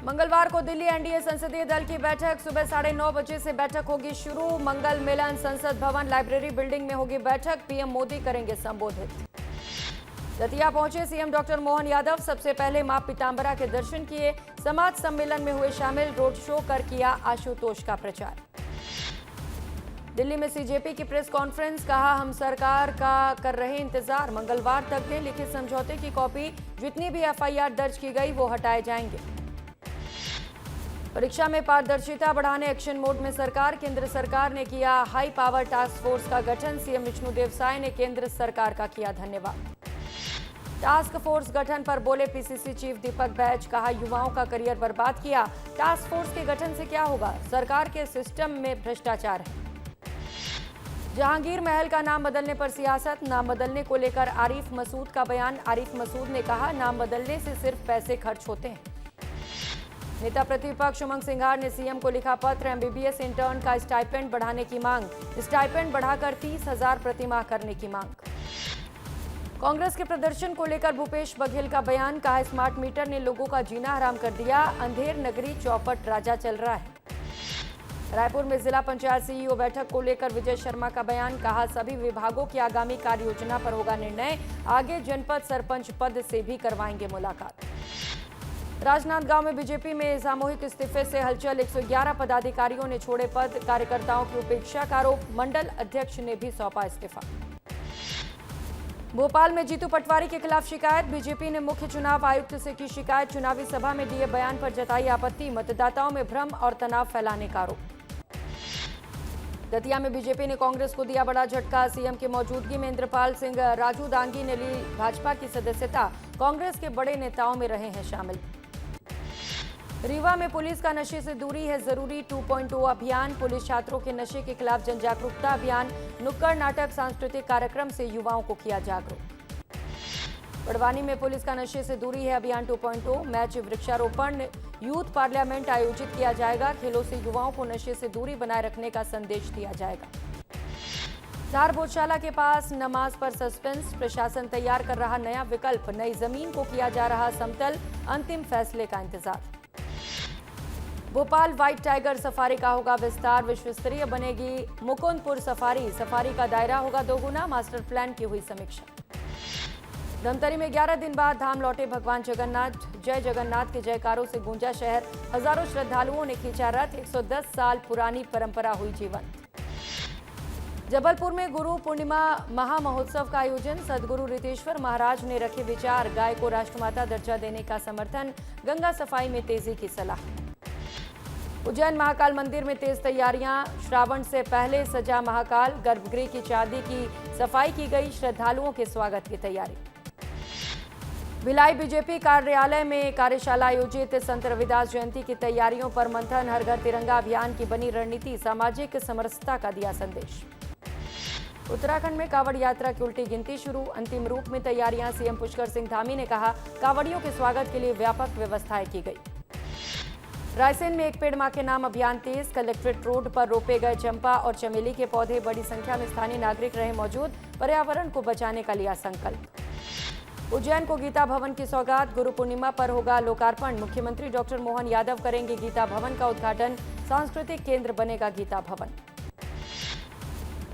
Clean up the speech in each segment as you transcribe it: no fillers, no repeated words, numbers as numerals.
मंगलवार को दिल्ली एनडीए संसदीय दल की बैठक सुबह 9:30 बजे से बैठक होगी शुरू। मंगल मिलन संसद भवन लाइब्रेरी बिल्डिंग में होगी बैठक। पीएम मोदी करेंगे संबोधित। दतिया पहुंचे सीएम डॉक्टर मोहन यादव। सबसे पहले मां पीतांबरा के दर्शन किए। समाज सम्मेलन में हुए शामिल। रोड शो कर किया आशुतोष का प्रचार। दिल्ली में सीजेपी की प्रेस कॉन्फ्रेंस। कहा, हम सरकार का कर रहे इंतजार। मंगलवार तक में लिखित समझौते की कॉपी। जितनी भी एफआईआर दर्ज की गई वो हटाए जाएंगे। परीक्षा में पारदर्शिता बढ़ाने एक्शन मोड में सरकार। केंद्र सरकार ने किया हाई पावर टास्क फोर्स का गठन। सीएम विष्णुदेव साय ने केंद्र सरकार का किया धन्यवाद। टास्क फोर्स गठन पर बोले पीसीसी चीफ दीपक बैज। कहा, युवाओं का करियर बर्बाद किया। टास्क फोर्स के गठन से क्या होगा? सरकार के सिस्टम में भ्रष्टाचार है। जहांगीर महल का नाम बदलने पर सियासत। नाम बदलने को लेकर आरिफ मसूद का बयान। आरिफ मसूद ने कहा, नाम बदलने से सिर्फ पैसे खर्च होते हैं। नेता प्रतिपक्ष उमंग सिंघार ने सीएम को लिखा पत्र। एमबीबीएस इंटर्न का स्टाइपेंड बढ़ाने की मांग। स्टाइपेंड बढ़ाकर 30,000 प्रतिमाह करने की मांग। कांग्रेस के प्रदर्शन को लेकर भूपेश बघेल का बयान। कहा, स्मार्ट मीटर ने लोगों का जीना हराम कर दिया। अंधेर नगरी चौपट राजा चल रहा है। रायपुर में जिला पंचायत सीईओ बैठक को लेकर विजय शर्मा का बयान। कहा, सभी विभागों की आगामी कार्य योजना पर होगा निर्णय। आगे जनपद सरपंच पद से भी करवाएंगे मुलाकात। राजनांदगांव में बीजेपी में सामूहिक इस्तीफे से हलचल। 111 पदाधिकारियों ने छोड़े पद। कार्यकर्ताओं की उपेक्षा का आरोप। मंडल अध्यक्ष ने भी सौंपा इस्तीफा। भोपाल में जीतू पटवारी के खिलाफ शिकायत। बीजेपी ने मुख्य चुनाव आयुक्त से की शिकायत। चुनावी सभा में दिए बयान पर जताई आपत्ति। मतदाताओं में भ्रम और तनाव फैलाने का आरोप। दतिया में बीजेपी ने कांग्रेस को दिया बड़ा झटका। सीएम की मौजूदगी में इंद्रपाल सिंह राजू दांगी ने ली भाजपा की सदस्यता। कांग्रेस के बड़े नेताओं में रहे हैं शामिल। रीवा में पुलिस का नशे से दूरी है जरूरी 2.0 अभियान। पुलिस छात्रों के नशे के खिलाफ जन जागरूकता अभियान। नुक्कड़ नाटक सांस्कृतिक कार्यक्रम से युवाओं को किया जागरूक। बड़वानी में पुलिस का नशे से दूरी है अभियान 2.0। मैच वृक्षारोपण यूथ पार्लियामेंट आयोजित किया जाएगा। खेलों से युवाओं को नशे से दूरी बनाए रखने का संदेश दिया जाएगा। धार भोजशाला के पास नमाज पर सस्पेंस। प्रशासन तैयार कर रहा नया विकल्प। नई जमीन को किया जा रहा समतल। अंतिम फैसले का इंतजार। भोपाल व्हाइट टाइगर सफारी का होगा विस्तार। विश्व स्तरीय बनेगी मुकुंदपुर सफारी। सफारी का दायरा होगा दोगुना। मास्टर प्लान की हुई समीक्षा। धमतरी में 11 दिन बाद धाम लौटे भगवान जगन्नाथ। जय जगन्नाथ के जयकारों से गूंजा शहर। हजारों श्रद्धालुओं ने खींचा रथ। 110 साल पुरानी परंपरा हुई जीवंत। जबलपुर में गुरु पूर्णिमा महामहोत्सव का आयोजन। सदगुरु रितेश्वर महाराज ने रखे विचार। गाय को राष्ट्रमाता दर्जा देने का समर्थन। गंगा सफाई में तेजी की सलाह। उज्जैन महाकाल मंदिर में तेज तैयारियां। श्रावण से पहले सजा महाकाल। गर्भगृह की चांदी की सफाई की गई। श्रद्धालुओं के स्वागत की तैयारी। भिलाई बीजेपी कार्यालय में कार्यशाला आयोजित। संत रविदास जयंती की तैयारियों पर मंथन। हर घर तिरंगा अभियान की बनी रणनीति। सामाजिक समरसता का दिया संदेश। उत्तराखंड में कांवड़ यात्रा की उल्टी गिनती शुरू। अंतिम रूप में तैयारियां। सीएम पुष्कर सिंह धामी ने कहा, कांवड़ियों के स्वागत के लिए व्यापक व्यवस्थाएं की गई। रायसेन में एक पेड़ मां के नाम अभियान तेज। कलेक्ट्रेट रोड पर रोपे गए चंपा और चमेली के पौधे। बड़ी संख्या में स्थानीय नागरिक रहे मौजूद। पर्यावरण को बचाने का लिया संकल्प। उज्जैन को गीता भवन की सौगात। गुरु पूर्णिमा पर होगा लोकार्पण। मुख्यमंत्री डॉक्टर मोहन यादव करेंगे गीता भवन का उद्घाटन। सांस्कृतिक केंद्र बनेगा गीता भवन।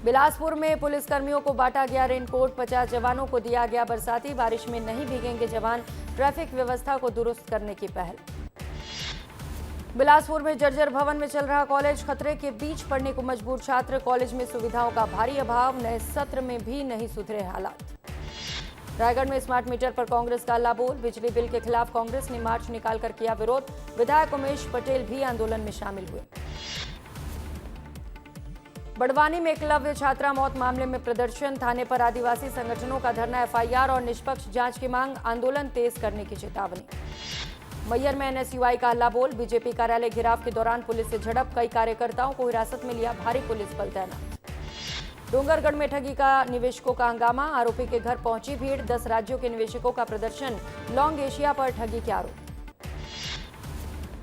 बिलासपुर में पुलिसकर्मियों को बांटा गया रेनकोट। 50 जवानों को दिया गया बरसाती। बारिश में नहीं भीगेंगे जवान। ट्रैफिक व्यवस्था को दुरुस्त करने की पहल। बिलासपुर में जर्जर भवन में चल रहा कॉलेज। खतरे के बीच पढ़ने को मजबूर छात्र। कॉलेज में सुविधाओं का भारी अभाव। नए सत्र में भी नहीं सुधरे हालात। रायगढ़ में स्मार्ट मीटर पर कांग्रेस का हल्लाबोल। बिजली बिल के खिलाफ कांग्रेस ने मार्च निकालकर किया विरोध। विधायक उमेश पटेल भी आंदोलन में शामिल हुए। बड़वानी में एकलव्य छात्रा मौत मामले में प्रदर्शन। थाने पर आदिवासी संगठनों का धरना। एफआईआर और निष्पक्ष जांच की मांग। आंदोलन तेज करने की चेतावनी। मैयर में एनएसयूआई का हल्लाबोल। बीजेपी कार्यालय घेराव के दौरान पुलिस से झड़प। कई कार्यकर्ताओं को हिरासत में लिया। भारी पुलिस बल तैनात। डोंगरगढ़ में ठगी का निवेशकों का हंगामा। आरोपी के घर पहुंची भीड़। 10 राज्यों के निवेशकों का प्रदर्शन। लॉन्ग एशिया पर ठगी के आरोप।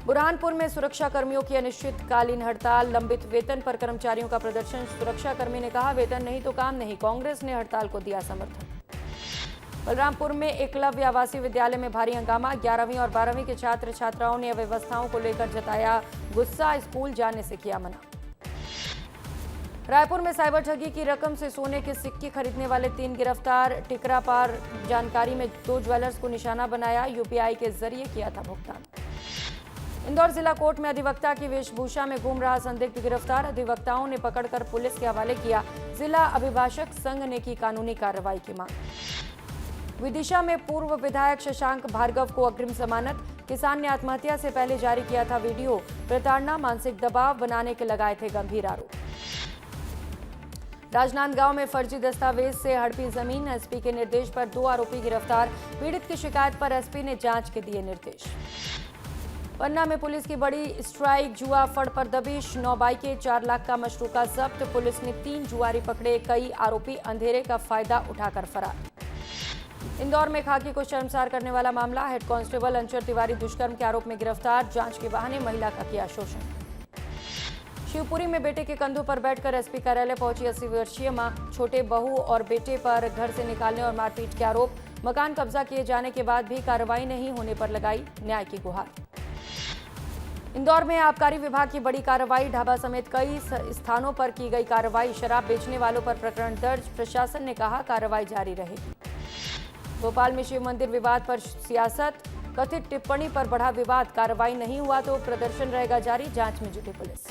बुरहानपुर में सुरक्षा कर्मियों की अनिश्चितकालीन हड़ताल। लंबित वेतन पर कर्मचारियों का प्रदर्शन। सुरक्षा कर्मी ने कहा, वेतन नहीं तो काम नहीं। कांग्रेस ने हड़ताल को दिया समर्थन। बलरामपुर में एकलव्य आवासीय विद्यालय में भारी हंगामा। 11वीं और 12वीं के छात्र छात्राओं ने अव्यवस्थाओं को लेकर जताया गुस्सा, स्कूल जाने से किया मना। रायपुर में साइबर ठगी की रकम से सोने के सिक्के खरीदने वाले 3 गिरफ्तार। टिकरा पार जानकारी में 2 ज्वेलर्स को निशाना बनाया, यूपीआई के जरिए किया था भुगतान। इंदौर जिला कोर्ट में अधिवक्ता की वेशभूषा में घूम रहा संदिग्ध गिरफ्तार। अधिवक्ताओं ने पकड़कर पुलिस के हवाले किया। जिला अभिभाषक संघ ने की कानूनी कार्रवाई की मांग। विदिशा में पूर्व विधायक शशांक भार्गव को अग्रिम जमानत। किसान ने आत्महत्या से पहले जारी किया था वीडियो। प्रताड़ना, मानसिक दबाव बनाने के लगाए थे गंभीर आरोप। राजनांदगांव में फर्जी दस्तावेज से हड़पी जमीन। एसपी के निर्देश पर 2 आरोपी गिरफ्तार। पीड़ित की शिकायत पर एसपी ने जांच के दिए निर्देश। पन्ना में पुलिस की बड़ी स्ट्राइक, जुआ फड़ पर दबिश। 9 बाइकें, 4 लाख का मशरूका जब्त। पुलिस ने 3 जुआरी पकड़े। कई आरोपी अंधेरे का फायदा उठाकर फरार। इंदौर में खाकी को शर्मसार करने वाला मामला। हेड कांस्टेबल अंचर तिवारी दुष्कर्म के आरोप में गिरफ्तार। जांच के बहाने महिला का किया शोषण। शिवपुरी में बेटे के कंधों पर बैठकर एसपी कार्यालय पहुंची 80 वर्षीय मां। छोटे बहू और बेटे पर घर से निकालने और मारपीट के आरोप। मकान कब्जा किए जाने के बाद भी कार्रवाई नहीं होने पर लगाई न्याय की गुहार। इंदौर में आबकारी विभाग की बड़ी कार्रवाई। ढाबा समेत कई स्थानों पर की गई कार्रवाई। शराब बेचने वालों पर प्रकरण दर्ज। प्रशासन ने कहा कार्रवाई जारी रहेगी। भोपाल में शिव मंदिर विवाद पर सियासत। कथित टिप्पणी पर बढ़ा विवाद। कार्रवाई नहीं हुआ तो प्रदर्शन रहेगा जारी। जांच में जुटी पुलिस।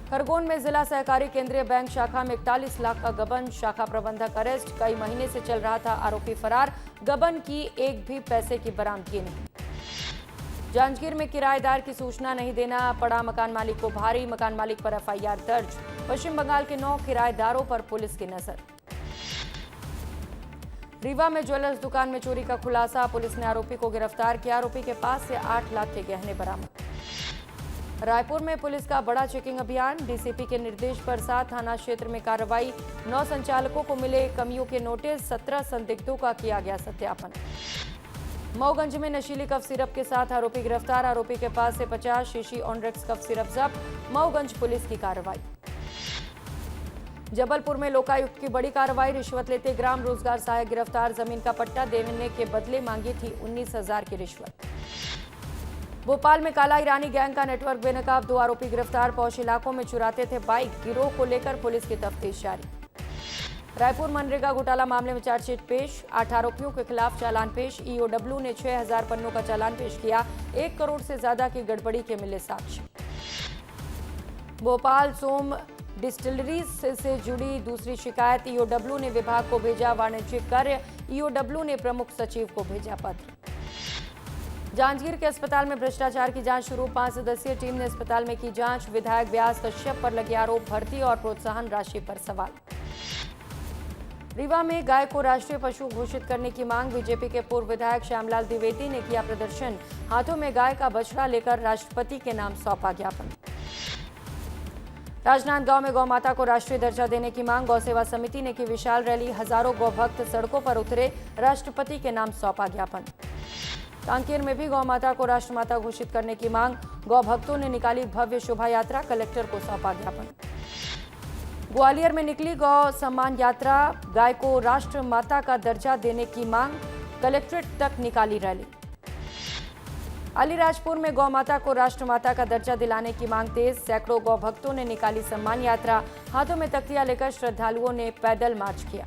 खरगोन में जिला सहकारी केंद्रीय बैंक शाखा में 41 लाख का गबन। शाखा प्रबंधक अरेस्ट। कई महीने से चल रहा था आरोपी फरार। गबन की एक भी पैसे की बरामदगी नहीं। जांजगीर में किराएदार की सूचना नहीं देना पड़ा मकान मालिक को भारी। मकान मालिक पर एफआईआर दर्ज। पश्चिम बंगाल के 9 किराएदारों पर पुलिस की नजर। रीवा में ज्वेलर्स दुकान में चोरी का खुलासा। पुलिस ने आरोपी को गिरफ्तार किया। आरोपी के पास से 8 लाख के गहने बरामद। रायपुर में पुलिस का बड़ा चेकिंग अभियान। डीसीपी के निर्देश पर 7 थाना क्षेत्र में कार्रवाई। 9 संचालकों को मिले कमियों के नोटिस। 17 संदिग्धों का किया गया सत्यापन। मऊगंज में नशीली कफ सिरप के साथ आरोपी गिरफ्तार। आरोपी के पास से 50 शीशी ऑनरेक्स कफ सिरप जब्त। मऊगंज पुलिस की कार्रवाई। जबलपुर में लोकायुक्त की बड़ी कार्रवाई। रिश्वत लेते ग्राम रोजगार सहायक गिरफ्तार। जमीन का पट्टा देने के बदले मांगी थी 19,000 की रिश्वत। भोपाल में काला ईरानी गैंग का नेटवर्क बेनकाब। 2 आरोपी गिरफ्तार। पौष इलाकों में चुराते थे बाइक। गिरोह को लेकर पुलिस की तफ्तीश जारी। रायपुर मनरेगा घोटाला मामले में चार्जशीट पेश। 8 आरोपियों के खिलाफ चालान पेश। ईओडब्ल्यू ने 6,000 पन्नों का चालान पेश किया। 1 करोड़ से ज्यादा की गड़बड़ी के मिले साक्ष्य। भोपाल सोम डिस्टिलरीज से जुड़ी दूसरी शिकायत। ईओडब्ल्यू ने विभाग को भेजा वाणिज्यिक कार्य। ईओडब्ल्यू ने प्रमुख सचिव को भेजा पत्र। जांजगीर के अस्पताल में भ्रष्टाचार की जांच शुरू। 5 सदस्यीय टीम ने अस्पताल में की जांच। विधायक व्यास कश्यप पर लगे आरोप। भर्ती और प्रोत्साहन राशि पर सवाल। रीवा में गाय को राष्ट्रीय पशु घोषित करने की मांग। बीजेपी के पूर्व विधायक श्यामलाल द्विवेदी ने किया प्रदर्शन। हाथों में गाय का बछड़ा लेकर राष्ट्रपति के नाम सौंपा ज्ञापन। राजनांदगांव में गौमाता को राष्ट्रीय दर्जा देने की मांग। गौ सेवा समिति ने की विशाल रैली। हजारों गौभक्त सड़कों पर उतरे। राष्ट्रपति के नाम सौंपा ज्ञापन। कांकेर में भी गौमाता को राष्ट्रमाता घोषित करने की मांग। गौ भक्तों ने निकाली भव्य शोभा यात्रा। कलेक्टर को सौंपा ज्ञापन। ग्वालियर में निकली गौ सम्मान यात्रा। गाय को राष्ट्रमाता का दर्जा देने की मांग। कलेक्ट्रेट तक निकाली रैली। अलीराजपुर में गौमाता को राष्ट्रमाता का दर्जा दिलाने की मांग तेज। सैकड़ों गौ भक्तों ने निकाली सम्मान यात्रा। हाथों में तख्तियां लेकर श्रद्धालुओं ने पैदल मार्च किया।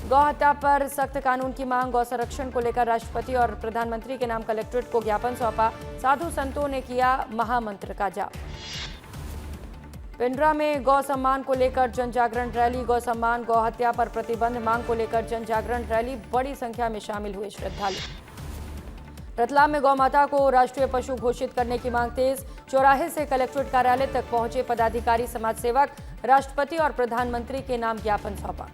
गौ हत्या पर सख्त कानून की मांग। गौ संरक्षण को लेकर राष्ट्रपति और प्रधानमंत्री के नाम कलेक्ट्रेट को ज्ञापन सौंपा। साधु संतों ने किया महामंत्र का जाप। पिंडरा में गौ सम्मान को लेकर जन जागरण रैली। गौ सम्मान, गौ हत्या पर प्रतिबंध मांग को लेकर जन जागरण रैली। बड़ी संख्या में शामिल हुए श्रद्धालु। रतलाम में गौमाता को राष्ट्रीय पशु घोषित करने की मांग तेज। चौराहे से कलेक्ट्रेट कार्यालय तक पहुंचे पदाधिकारी समाजसेवक। राष्ट्रपति और प्रधानमंत्री के नाम ज्ञापन सौंपा।